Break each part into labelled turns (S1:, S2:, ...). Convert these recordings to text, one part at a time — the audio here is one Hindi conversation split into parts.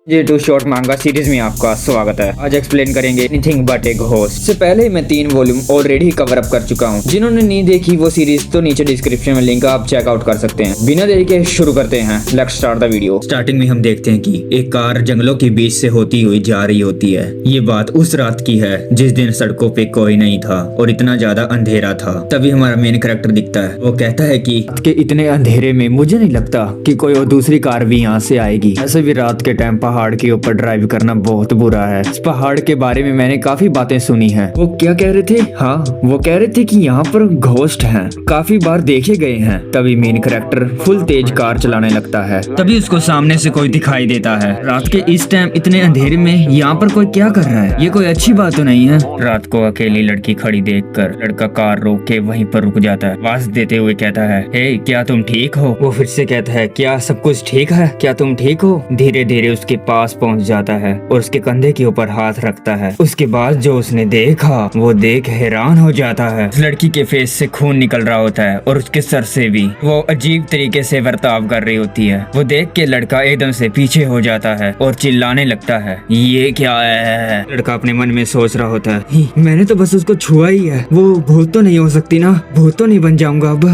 S1: ये टू शॉर्ट मांगा सीरीज में आपका स्वागत है। आज एक्सप्लेन करेंगे एनीथिंग बट ए घोस्ट। इससे पहले ही मैं 3 वॉल्यूम ऑलरेडी कवर अप कर चुका हूँ। जिन्होंने नहीं देखी वो सीरीज तो नीचे डिस्क्रिप्शन में लिंक आप चेकआउट कर सकते हैं। बिना देरी के शुरू करते हैं। Let's start the video. Starting में हम देखते हैं कि एक कार जंगलों के बीच से होती हुई जा रही होती है। ये बात उस रात की है जिस दिन सड़कों पे कोई नहीं था और इतना ज्यादा अंधेरा था। तभी हमारा मेन कैरेक्टर दिखता है। वो कहता है कि इतने अंधेरे में मुझे नहीं लगता कि कोई और दूसरी कार भी यहाँ से आएगी। ऐसे भी रात के टाइम पहाड़ के ऊपर ड्राइव करना बहुत बुरा है। इस पहाड़ के बारे में मैंने काफी बातें सुनी हैं। वो क्या कह रहे थे? हाँ, वो कह रहे थे कि यहाँ पर घोस्ट हैं, काफी बार देखे गए हैं। तभी मेन कैरेक्टर फुल तेज कार चलाने लगता है। तभी उसको सामने से कोई दिखाई देता है। रात के इस टाइम इतने अंधेरे में यहाँ पर कोई क्या कर रहा है? ये कोई अच्छी बात तो नहीं है। रात को अकेली लड़की खड़ी देखकर लड़का कार रोक के वहीं पर रुक जाता है। आवाज देते हुए कहता है, हे क्या तुम ठीक हो? वो फिर से कहता है, क्या सब कुछ ठीक है? क्या तुम ठीक हो? धीरे धीरे उसके पास पहुंच जाता है और उसके कंधे के ऊपर हाथ रखता है। उसके बाद जो उसने देखा वो देख हैरान हो जाता है। उस लड़की के फेस से खून निकल रहा होता है और उसके सर से भी। वो अजीब तरीके से बर्ताव कर रही होती है। वो देख के लड़का एकदम से पीछे हो जाता है और चिल्लाने लगता है, ये क्या है? लड़का अपने मन में सोच रहा होता है, मैंने तो बस उसको छुआ ही है, वो भूत तो नहीं हो सकती ना, भूत तो नहीं बन जाऊंगा अब।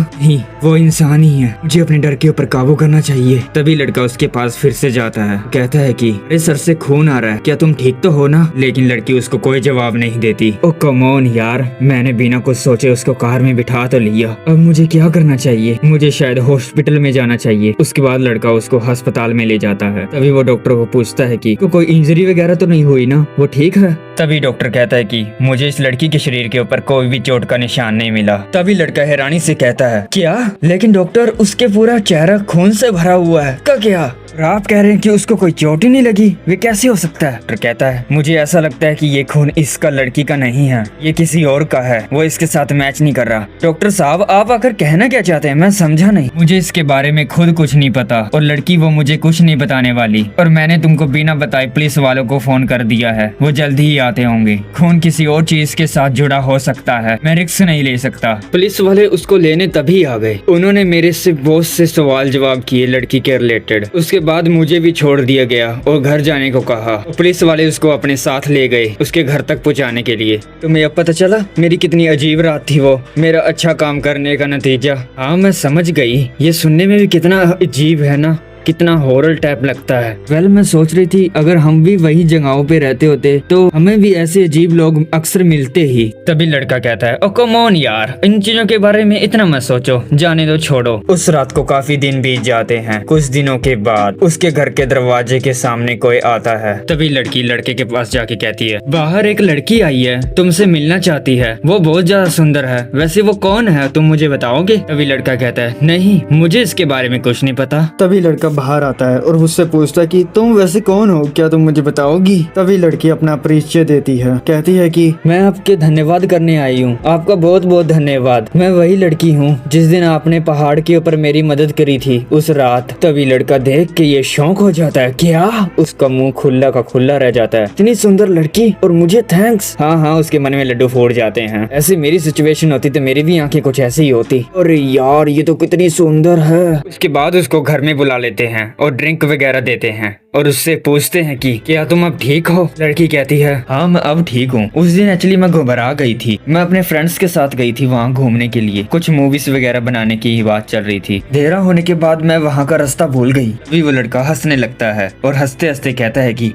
S1: वो इंसान ही है, मुझे अपने डर के ऊपर काबू करना चाहिए। तभी लड़का उसके पास फिर से जाता है। कहता है कि अरे सर से खून आ रहा है, क्या तुम ठीक तो हो ना? लेकिन लड़की उसको कोई जवाब नहीं देती। ओ कम ऑन यार, मैंने बिना कुछ सोचे उसको कार में बिठा तो लिया, अब मुझे क्या करना चाहिए? मुझे शायद हॉस्पिटल में जाना चाहिए। उसके बाद लड़का उसको अस्पताल में ले जाता है। तभी वो डॉक्टर को पूछता है कि कोई इंजरी वगैरह तो नहीं हुई ना, वो ठीक है? तभी डॉक्टर कहता है कि मुझे इस लड़की के शरीर के ऊपर कोई भी चोट का निशान नहीं मिला। तभी लड़का हैरानी से कहता है, क्या? लेकिन डॉक्टर उसके पूरा चेहरा खून से भरा हुआ है। क्या आप कह रहे हैं कि उसको कोई चोट ही नहीं लगी? वे कैसे हो सकता है? डॉक्टर कहता है, मुझे ऐसा लगता है कि ये खून इसका लड़की का नहीं है, ये किसी और का है, वो इसके साथ मैच नहीं कर रहा। डॉक्टर साहब आप आकर कहना क्या चाहते हैं? मैं समझा नहीं। मुझे इसके बारे में खुद कुछ नहीं पता और लड़की वो मुझे कुछ नहीं बताने वाली, और मैंने तुमको बिना बताए पुलिस वालों को फोन कर दिया है। वो जल्दी ही आते होंगे। खून किसी और चीज के साथ जुड़ा हो सकता है, मैं रिस्क नहीं ले सकता। पुलिस वाले उसको लेने तभी आ गए। उन्होंने मेरे से बहुत से सवाल जवाब किए लड़की के रिलेटेड। उसके बाद मुझे भी छोड़ दिया गया और घर जाने को कहा। पुलिस वाले उसको अपने साथ ले गए उसके घर तक पहुंचाने के लिए। तुम्हें अब पता चला मेरी कितनी अजीब रात थी वो, मेरा अच्छा काम करने का नतीजा। हाँ मैं समझ गई, ये सुनने में भी कितना अजीब है ना, कितना हॉरर टाइप लगता है। वेल मैं सोच रही थी अगर हम भी वही जगहों पे रहते होते तो हमें भी ऐसे अजीब लोग अक्सर मिलते ही। तभी लड़का कहता है, ओ कम ऑन यार, इन चीजों के बारे में इतना मत सोचो, जाने दो, छोड़ो। उस रात को काफी दिन बीत जाते हैं। कुछ दिनों के बाद उसके घर के दरवाजे के सामने कोई आता है। तभी लड़की लड़के के पास जाके कहती है, बाहर एक लड़की आई है, तुमसे मिलना चाहती है, वो बहुत ज्यादा सुंदर है, वैसे वो कौन है तुम मुझे बताओगे? तभी लड़का कहता है, नहीं मुझे इसके बारे में कुछ नहीं पता। तभी लड़का बाहर आता है और उससे पूछता है कि तुम वैसे कौन हो, क्या तुम मुझे बताओगी? तभी लड़की अपना परिचय देती है। कहती है कि मैं आपके धन्यवाद करने आई हूँ, आपका बहुत बहुत धन्यवाद। मैं वही लड़की हूँ जिस दिन आपने पहाड़ के ऊपर मेरी मदद करी थी उस रात। तभी लड़का देख के ये शौक हो जाता है, क्या? उसका मुंह खुला का खुला रह जाता है। इतनी सुंदर लड़की और मुझे थैंक्स। हाँ उसके मन में लड्डू फूट जाते हैं। ऐसे मेरी सिचुएशन होती तो मेरी भी आंखें कुछ ऐसी ही होती। अरे यार ये तो कितनी सुंदर है। उसके बाद उसको घर में बुला लेते हैं और ड्रिंक वगैरह देते हैं और उससे पूछते हैं कि क्या तुम अब ठीक हो? लड़की कहती है, हाँ मैं अब ठीक हूँ। उस दिन एक्चुअली मैं घबरा गई थी, मैं अपने फ्रेंड्स के साथ गई थी वहाँ घूमने के लिए, कुछ मूवीज वगैरह बनाने की ही बात चल रही थी। अंधेरा होने के बाद मैं वहाँ का रास्ता भूल गई। अभी वो लड़का हंसने लगता है और हंसते हंसते कहता है कि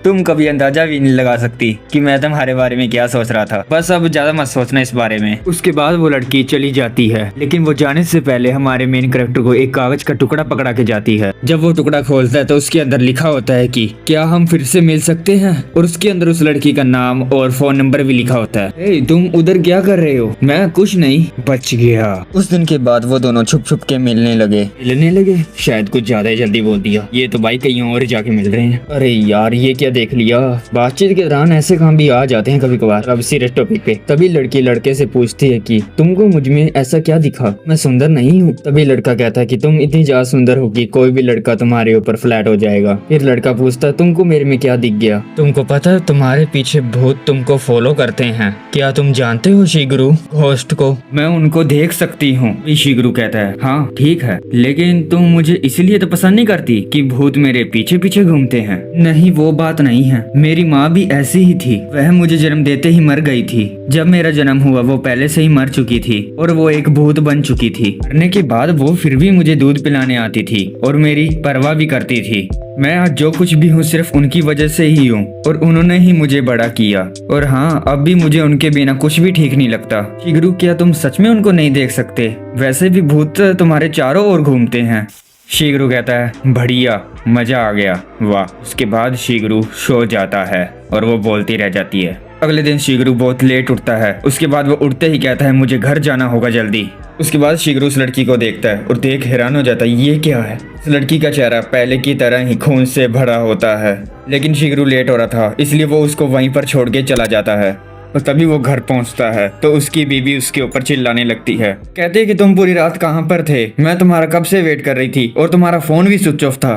S1: तुम कभी अंदाजा भी नहीं लगा सकती कि मैं तुम्हारे बारे में क्या सोच रहा था, बस अब ज्यादा मत सोचना इस बारे में। उसके बाद वो लड़की चली जाती है, लेकिन वो जाने से पहले हमारे मेन कैरेक्टर को एक कागज का टुकड़ा पकड़ा के जाती है। जब वो टुकड़ा खोलता है तो उसके अंदर लिखा होता है कि क्या हम फिर से मिल सकते हैं, और उसके अंदर उस लड़की का नाम और फोन नंबर भी लिखा होता है। ए, तुम उधर क्या कर रहे हो? मैं कुछ नहीं, बच गया। उस दिन के बाद वो दोनों छुप छुप के मिलने लगे। शायद कुछ ज्यादा ही जल्दी बोल दिया, ये तो भाई कहीं और जाके मिल रहे हैं। अरे यार ये क्या देख लिया। बातचीत के दौरान ऐसे काम भी आ जाते हैं कभी कभार। अब सीरियस टॉपिक पे। तभी लड़की लड़के से पूछती है कि तुमको मुझ में ऐसा क्या दिखा, मैं सुंदर नहीं हूँ? तभी लड़का कहता है कि तुम इतनी ज्यादा सुंदर हो कि कोई भी लड़का तुम्हारे ऊपर फ्लैट हो जाएगा। जाएगा। फिर लड़का पूछता तुमको मेरे में क्या दिख गया? तुमको पता है तुम्हारे पीछे भूत तुमको फॉलो करते हैं। क्या तुम जानते हो शिगरू होस्ट को? मैं उनको देख सकती हूँ। शिगरू कहता है हाँ ठीक है, लेकिन तुम मुझे इसलिए तो पसंद नहीं करती कि भूत मेरे पीछे पीछे घूमते हैं। नहीं वो बात नहीं है, मेरी माँ भी ऐसी ही थी। वह मुझे जन्म देते ही मर गई थी। जब मेरा जन्म हुआ वो पहले से ही मर चुकी थी और वो एक भूत बन चुकी थी। मरने के बाद वो फिर भी मुझे दूध पिलाने आती थी और मेरी परवाह भी करती थी। मैं आज जो कुछ भी हूँ सिर्फ उनकी वजह से ही हूँ और उन्होंने ही मुझे बड़ा किया। और हाँ, अब भी मुझे उनके बिना कुछ भी ठीक नहीं लगता। शिगरू क्या तुम सच में उनको नहीं देख सकते? वैसे भी भूत तुम्हारे चारों ओर घूमते हैं। शिगरू कहता है बढ़िया, मजा आ गया, वाह। उसके बाद शिगरू सो जाता है और वो बोलती रह जाती है। अगले दिन शिगरू बहुत लेट उठता है। उसके बाद वो उठते ही कहता है मुझे घर जाना होगा जल्दी। उसके बाद शिगरू उस लड़की को देखता है और देख हैरान हो जाता है ये क्या है। उस लड़की का चेहरा पहले की तरह ही खून से भरा होता है, लेकिन शिगरू लेट हो रहा था इसलिए वो उसको वहीं पर छोड़ के चला जाता है। और तभी वो घर पहुंचता है तो उसकी बीवी उसके ऊपर चिल्लाने लगती है। कहते हैं कि तुम पूरी रात कहाँ पर थे? मैं तुम्हारा कब से वेट कर रही थी और तुम्हारा फोन भी स्विच ऑफ था।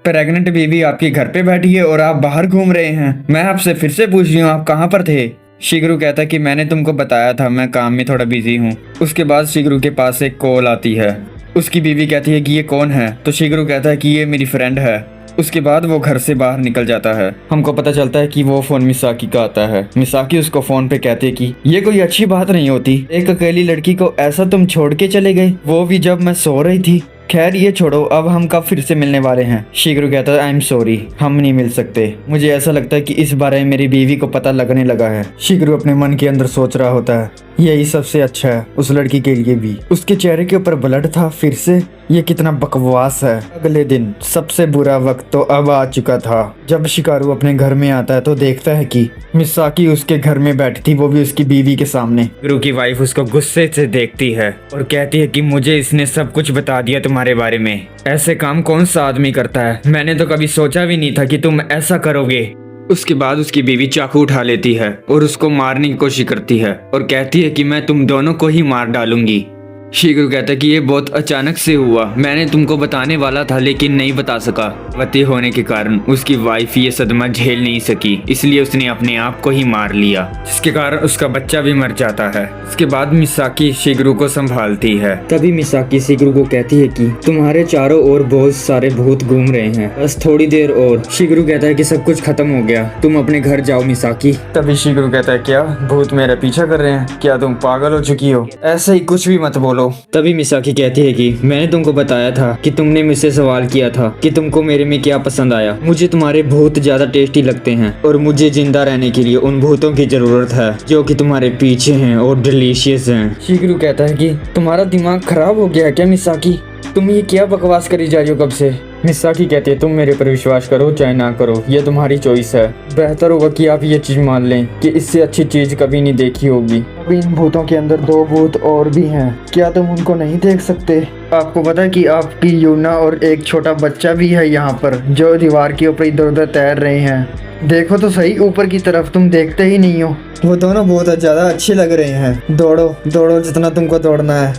S1: प्रेग्नेंट बीवी आपके घर पे बैठी है और आप बाहर घूम रहे हैं। मैं आपसे फिर से पूछ रही हूँ आप कहाँ पर थे? शिगरू कहता है कि मैंने तुमको बताया था मैं काम में थोड़ा बिजी हूँ। उसके बाद शिगरू के पास एक कॉल आती है। उसकी बीवी कहती है कि ये कौन है? तो शिगरू कहता है कि ये मेरी फ्रेंड है। उसके बाद वो घर से बाहर निकल जाता है। हमको पता चलता है कि वो फोन मिसाकी का आता है। मिसाकी उसको फोन पे कहते कि ये कोई अच्छी बात नहीं होती, एक अकेली लड़की को ऐसा तुम छोड़ के चले गए, वो भी जब मैं सो रही थी। खैर ये छोड़ो, अब हम कब फिर से मिलने वाले हैं? शिगरू कहता है आई एम सॉरी, हम नहीं मिल सकते। मुझे ऐसा लगता है कि इस बारे में मेरी बीवी को पता लगने लगा है। शिगरू अपने मन के अंदर सोच रहा होता है यही सबसे अच्छा है उस लड़की के लिए भी। उसके चेहरे के ऊपर ब्लड था फिर से, ये कितना बकवास है। अगले दिन सबसे बुरा वक्त तो अब आ चुका था। जब शिकारू अपने घर में आता है तो देखता है कि मिसाकी उसके घर में बैठी थी, वो भी उसकी बीवी के सामने। शिगरू की वाइफ उसको गुस्से से देखती है और कहती है कि मुझे इसने सब कुछ बता दिया तुम्हारे बारे में। ऐसे काम कौन सा आदमी करता है? मैंने तो कभी सोचा भी नहीं था कि तुम ऐसा करोगे। उसके बाद उसकी बीवी चाकू उठा लेती है और उसको मारने की कोशिश करती है और कहती है कि मैं तुम दोनों को ही मार डालूंगी। शिगरू कहता है कि ये बहुत अचानक से हुआ, मैंने तुमको बताने वाला था लेकिन नहीं बता सका। पति होने के कारण उसकी वाइफ ये सदमा झेल नहीं सकी, इसलिए उसने अपने आप को ही मार लिया, जिसके कारण उसका बच्चा भी मर जाता है। उसके बाद मिसाकी शिगरू को संभालती है। तभी मिसाकी शिगरू को कहती है कि तुम्हारे चारों ओर बहुत सारे भूत घूम रहे हैं, बस थोड़ी देर और। शिगरू कहता है कि सब कुछ खत्म हो गया, तुम अपने घर जाओ मिसाकी। तभी शिगरू कहता है क्या भूत मेरा पीछा कर रहे हैं? क्या तुम पागल हो चुकी हो? ऐसे ही कुछ भी मत बोलो। तभी मिसाकी कहती है कि मैंने तुमको बताया था कि तुमने मुझसे सवाल किया था कि तुमको मेरे में क्या पसंद आया। मुझे तुम्हारे भूत ज्यादा टेस्टी लगते हैं और मुझे जिंदा रहने के लिए उन भूतों की जरूरत है जो कि तुम्हारे पीछे हैं और डिलीशियस हैं। शिगरू कहता है कि तुम्हारा दिमाग खराब हो गया क्या मिसाकी? तुम ये क्या बकवास करी जा रही हो कब से? मिसाकी कहती है तुम मेरे पर विश्वास करो चाहे ना करो, ये तुम्हारी चॉइस है। बेहतर होगा कि आप ये चीज मान लें कि इससे अच्छी चीज कभी नहीं देखी होगी। अब इन भूतों के अंदर 2 भूत और भी हैं, क्या तुम उनको नहीं देख सकते? आपको पता है कि आपकी यूना और एक छोटा बच्चा भी है यहाँ पर जो दीवार के ऊपर इधर उधर तैर रहे हैं। देखो तो सही ऊपर की तरफ, तुम देखते ही नहीं हो। वो दोनों बहुत ज्यादा अच्छे लग रहे हैं। दौड़ो दौड़ो जितना तुमको दौड़ना है।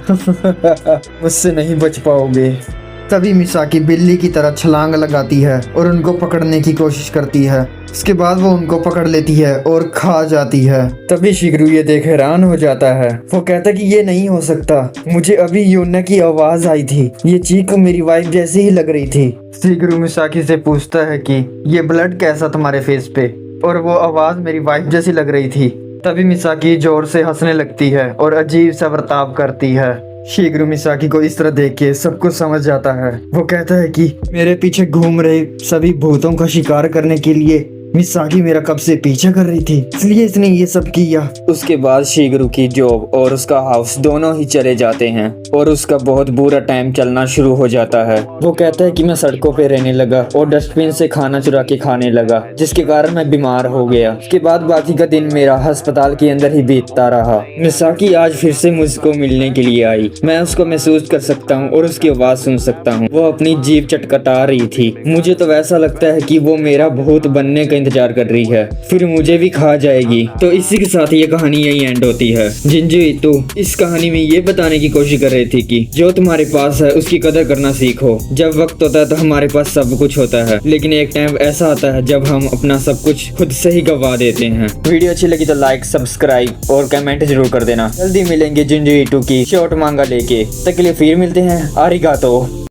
S1: मुझसे नहीं बच पाओगे। तभी मिसाकी बिल्ली की तरह छलांग लगाती है और उनको पकड़ने की कोशिश करती है। उसके बाद वो उनको पकड़ लेती है और खा जाती है। तभी शिगरू ये देख हैरान हो जाता है। वो कहता है कि ये नहीं हो सकता, मुझे अभी यूना की आवाज आई थी, ये चीख मेरी वाइफ जैसी ही लग रही थी। शिगरू मिसाकी से पूछता है कि ये ब्लड कैसा तुम्हारे फेस पे? और वो आवाज मेरी वाइफ जैसी लग रही थी। तभी मिसाकी जोर से हंसने लगती है और अजीब सा बर्ताव करती है। शिगरू मिसाकी को इस तरह देख के सब कुछ समझ जाता है। वो कहता है कि मेरे पीछे घूम रहे सभी भूतों का शिकार करने के लिए मिसाकी मेरा कब से पीछा कर रही थी, इसलिए इसने ये सब किया। उसके बाद शिगरू की जॉब और उसका हाउस दोनों ही चले जाते हैं और उसका बहुत बुरा टाइम चलना शुरू हो जाता है। वो कहता है कि मैं सड़कों पे रहने लगा और डस्टबिन से खाना चुरा के खाने लगा, जिसके कारण मैं बीमार हो गया। उसके बाद बाकी का दिन मेरा अस्पताल के अंदर ही बीतता रहा। मिसाकी आज फिर से मुझको मिलने के लिए आई। मैं उसको महसूस कर सकता हूँ और उसकी आवाज सुन सकता हूँ। वो अपनी जीभ चटकटा रही थी। मुझे तो वैसा लगता है कि वो मेरा भूत बनने का इंतजार कर रही है, फिर मुझे भी खा जाएगी। तो इसी के साथ ये कहानी यही एंड होती है। जिंजू ईटो इस कहानी में ये बताने की कोशिश कर रहे थे कि जो तुम्हारे पास है उसकी कदर करना सीखो। जब वक्त होता है तो हमारे पास सब कुछ होता है, लेकिन एक टाइम ऐसा आता है जब हम अपना सब कुछ खुद से ही गवा देते हैं। वीडियो अच्छी लगी तो लाइक, सब्सक्राइब और कमेंट जरूर कर देना। जल्दी मिलेंगे जिंजू ईटो की शॉर्ट मांगा लेके। तक के लिए फिर मिलते हैं। आरिगातो।